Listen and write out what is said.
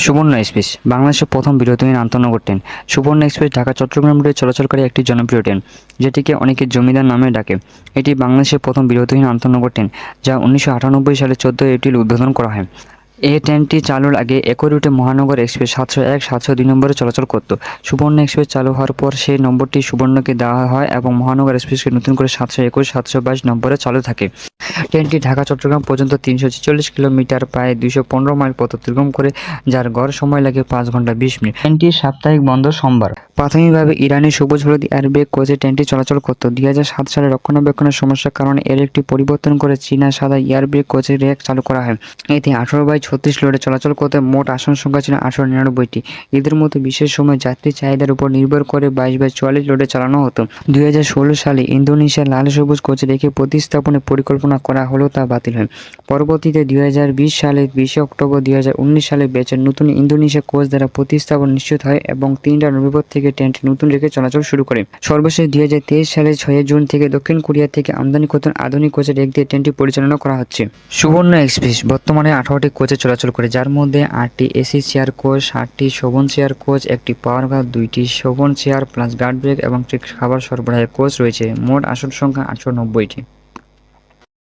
সুবর্ণ এক্সপ্রেস বাংলাদেশের প্রথম বিরতিহীন আন্তনগর ট্রেন। সুবর্ণ এক্সপ্রেস ঢাকা চট্টগ্রাম রুটে চলাচলকারী একটি জনপ্রিয় ট্রেন, যেটিকে অনেকে জমিদার নামে ডাকে। এটি বাংলাদেশের প্রথম বিরতিহীন আন্তনগর ট্রেন, যা 1998 সালে 14 এপ্রিল উদ্বোধন করা হয়। এই ট্রেনটি চালুর আগে একই রুটে মহানগর এক্সপ্রেস 701, 702 নম্বরে চলাচল করত। সুবর্ণ এক্সপ্রেস চালু হওয়ার পর সেই নম্বরটি সুবর্ণকে দেওয়া হয় এবং মহানগর এক্সপ্রেসকে নতুন করে 721, 722 নম্বরে চালু থাকে। ট্রেনটি ঢাকা চট্টগ্রাম পর্যন্ত 346 কিলোমিটার, প্রায় 215 মাইল পথ অতিক্রম করে, যার গড় সময় লাগে 5 ঘন্টা 20 মিনিট। ট্রেনটির সাপ্তাহিক বন্ধ সোমবার। প্রাথমিকভাবে ইরানি সবুজ হলুদ এয়ারব্রেক কোচে ট্রেনটি চলাচল করত। 2007 সালে রক্ষণাবেক্ষণের সমস্যার কারণে এর একটি পরিবর্তন করে চীনা সাদা এয়ারব্রেক কোচের রেক চালু করা হয়। এতে 18/36 লোডে চলাচল করতে মোট আসন সংখ্যা ছিল 899টি। এদের মধ্যে বিশেষ সময় যাত্রী চাহিদার উপর নির্ভর করে 22/44 লোডে চালানো হতো। 2016 সালে ইন্দোনেশিয়ার লাল সবুজ কোচ রেখে প্রতিস্থাপনের পরিকল্পনা করা হলেও তা বাতিল হয়। পরবর্তীতে 2020 সালে 20 অক্টোবর 2019 সালে ব্যাচের নতুন ইন্দোনেশিয়া কোচ দ্বারা প্রতিস্থাপন নিশ্চিত হয় এবং 3 নভেম্বর থেকে ট্রেনটি নতুন রেখে চলাচল শুরু করে। সর্বশেষ 2023 সালের 6 জুন থেকে দক্ষিণ কোরিয়া থেকে আমদানিকৃত আধুনিক কোচের রেক দিয়ে ট্রেনটি পরিচালনা করা হচ্ছে। সুবর্ণ এক্সপ্রেস বর্তমানে 18টি কোচে চলাচল করে, যার মধ্যে 8টি এসি চেয়ার কোচ, 7টি শোভন চেয়ার কোচ, একটি পাওয়ার কার, 2টি শোভন চেয়ার প্লাস গার্ড ব্রেক এবং খাবার সরবরাহের কোচ রয়েছে। মোট আসন সংখ্যা 890টি।